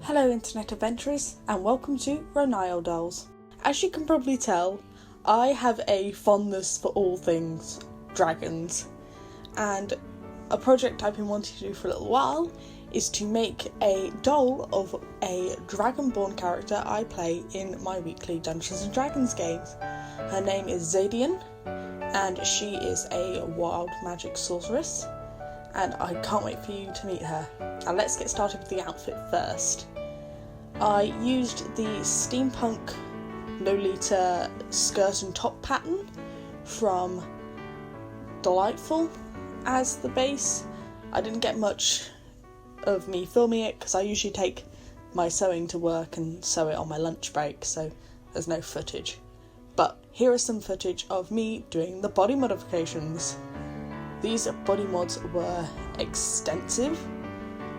Hello internet adventurers and welcome to Ronile Dolls. As you can probably tell, I have a fondness for all things dragons, and a project I've been wanting to do for a little while is to make a doll of a Dragonborn character I play in my weekly Dungeons & Dragons games. Her name is Xadian and she is a wild magic sorceress, and I can't wait for you to meet her. Now let's get started with the outfit first. I used the steampunk Lolita skirt and top pattern from Delightful as the base. I didn't get much of me filming it because I usually take my sewing to work and sew it on my lunch break, so there's no footage. But here is some footage of me doing the body modifications. These body mods were extensive.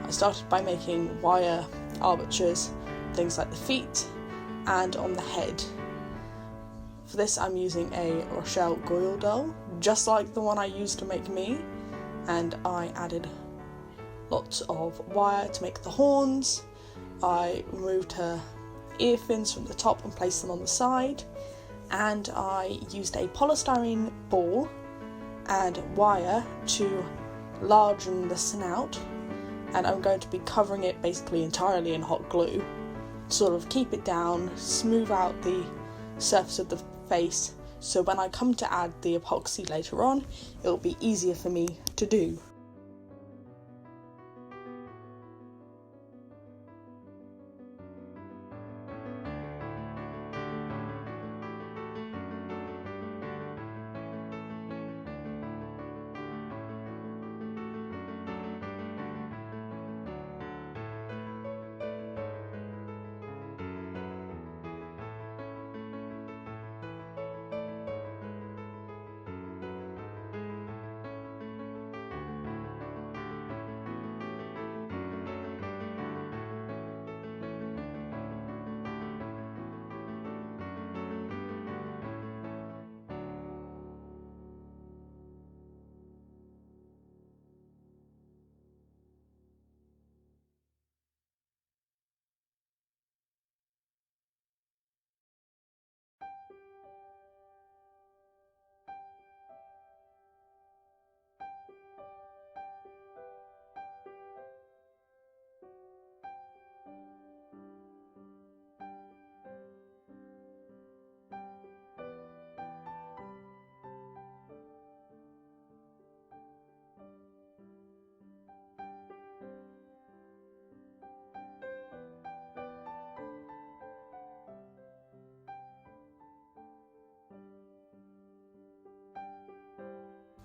I started by making wire armatures, things like the feet and on the head. For this I'm using a Rochelle Goyle doll, just like the one I used to make me, and I added lots of wire to make the horns. I removed her ear fins from the top and placed them on the side, and I used a polystyrene ball and wire to largen the snout, and I'm going to be covering it basically entirely in hot glue, sort of keep it down, smooth out the surface of the face, so when I come to add the epoxy later on, it'll be easier for me to do.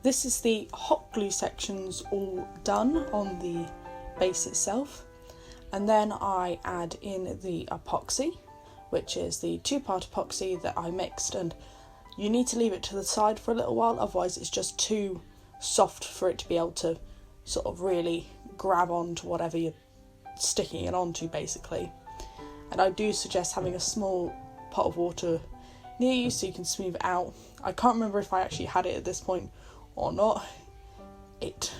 This is the hot glue sections all done on the base itself, and then I add in the epoxy, which is the two-part epoxy that I mixed, and you need to leave it to the side for a little while, otherwise it's just too soft for it to be able to sort of really grab onto whatever you're sticking it onto basically. And I do suggest having a small pot of water near you so you can smooth it out. I can't remember if I actually had it at this point or not. It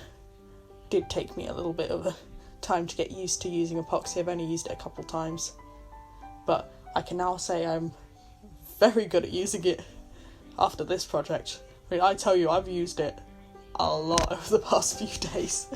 did take me a little bit of a time to get used to using epoxy. I've only used it a couple times, but I can now say I'm very good at using it after this project. I mean, I tell you, I've used it a lot over the past few days.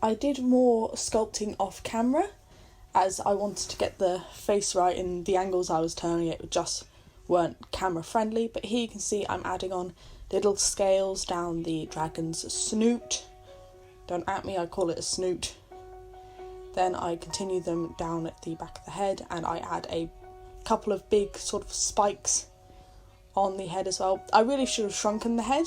I did more sculpting off camera as I wanted to get the face right, and the angles I was turning it just weren't camera friendly. But here you can see I'm adding on little scales down the dragon's snoot. Don't at me, I call it a snoot. Then I continue them down at the back of the head, and I add a couple of big sort of spikes on the head as well. I really should have shrunken the head,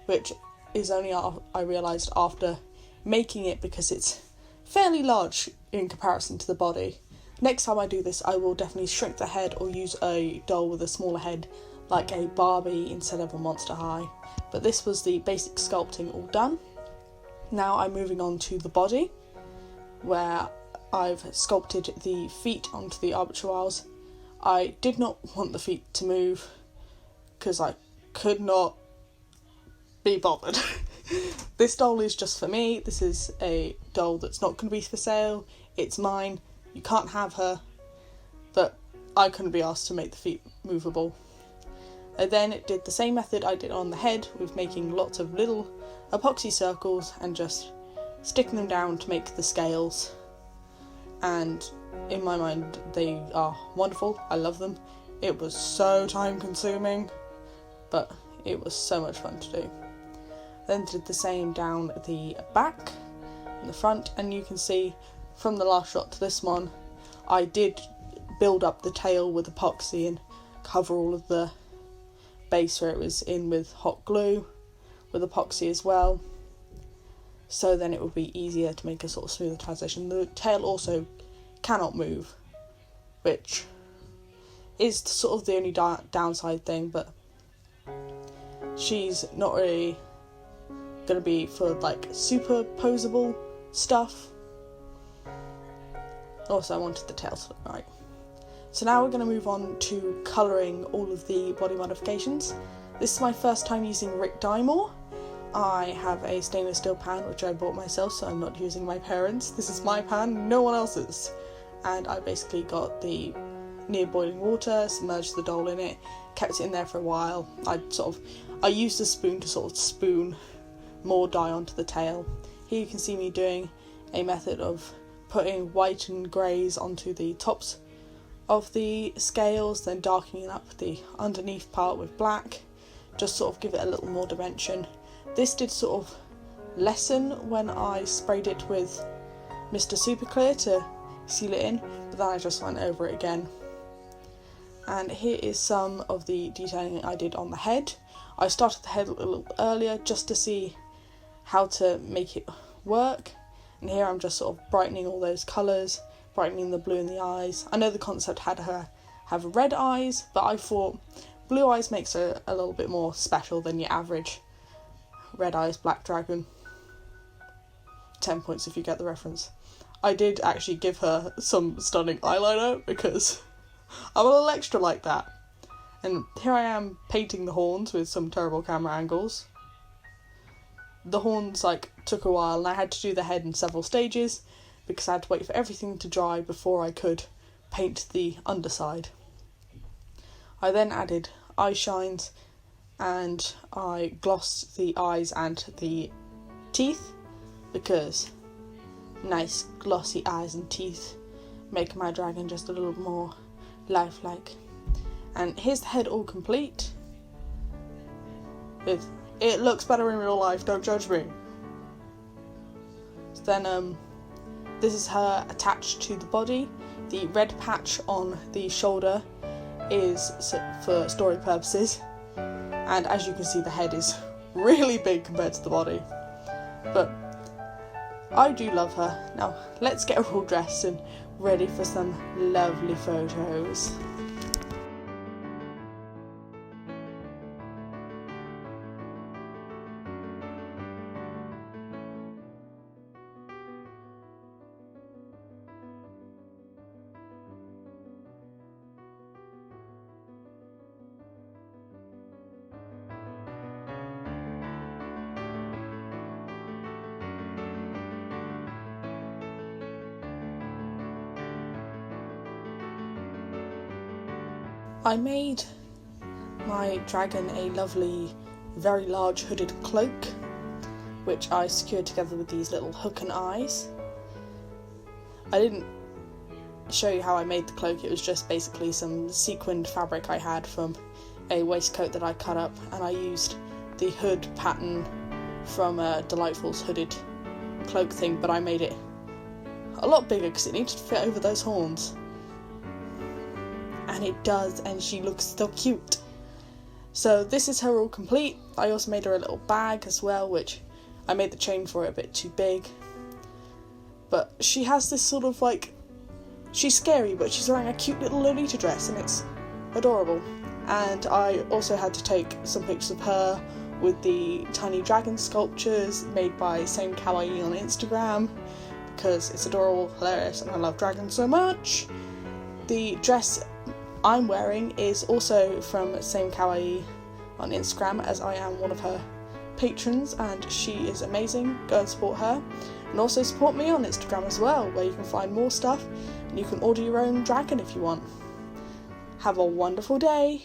which is only I realised after making it, because it's fairly large in comparison to the body. Next time I do this, I will definitely shrink the head or use a doll with a smaller head, like a Barbie instead of a Monster High. But this was the basic sculpting all done. Now I'm moving on to the body, where I've sculpted the feet onto the arbitrales. I did not want the feet to move because I could not be bothered. This doll is just for me. This is a doll that's not going to be for sale. It's mine. You can't have her. But I couldn't be asked to make the feet movable. I then did the same method I did on the head, with making lots of little epoxy circles and just sticking them down to make the scales. And in my mind, they are wonderful. I love them. It was so time consuming, but it was so much fun to do. Then did the same down the back and the front, and you can see from the last shot to this one, I did build up the tail with epoxy and cover all of the base where it was in with hot glue, with epoxy as well, so then it would be easier to make a sort of smoother transition. The tail also cannot move, which is sort of the only downside thing, but she's not really going to be for like superposable stuff. Also, I wanted the tail to look right. So now we're going to move on to colouring all of the body modifications. This is my first time using Rick Dymore. I have a stainless steel pan which I bought myself, so I'm not using my parents'. This is my pan, no one else's. And I basically got the near boiling water, submerged the doll in it, kept it in there for a while. I used a spoon to sort of spoon more dye onto the tail. Here you can see me doing a method of putting white and greys onto the tops of the scales, then darkening up the underneath part with black, just sort of give it a little more dimension. This did sort of lessen when I sprayed it with Mr. Super Clear to seal it in, but then I just went over it again. And here is some of the detailing I did on the head. I started the head a little earlier just to see how to make it work, and here I'm just sort of brightening all those colours, brightening the blue in the eyes. I know the concept had her have red eyes, but I thought blue eyes makes her a little bit more special than your average red eyes black dragon. 10 points if you get the reference. I did actually give her some stunning eyeliner because I'm a little extra like that. And here I am painting the horns with some terrible camera angles. The horns took a while, and I had to do the head in several stages because I had to wait for everything to dry before I could paint the underside. I then added eye shines, and I glossed the eyes and the teeth because nice glossy eyes and teeth make my dragon just a little more lifelike. And here's the head all complete. It looks better in real life, don't judge me. So then this is her attached to the body. The red patch on the shoulder is for story purposes, and as you can see the head is really big compared to the body, but I do love her. Now let's get her all dressed and ready for some lovely photos. I made my dragon a lovely, very large hooded cloak which I secured together with these little hook and eyes. I didn't show you how I made the cloak, it was just basically some sequined fabric I had from a waistcoat that I cut up, and I used the hood pattern from Delightful's hooded cloak thing, but I made it a lot bigger because it needed to fit over those horns. And it does, and she looks so cute. So this is her all complete. I also made her a little bag as well, which I made the chain for it a bit too big. But she has this sort of like, she's scary, but she's wearing a cute little Lolita dress, and it's adorable. And I also had to take some pictures of her with the tiny dragon sculptures made by Same Kawaii on Instagram, because it's adorable, hilarious, and I love dragons so much. The dress I'm wearing is also from Same Kawaii on Instagram, as I am one of her patrons, and she is amazing. Go and support her, and also support me on Instagram as well, where you can find more stuff and you can order your own dragon if you want. Have a wonderful day.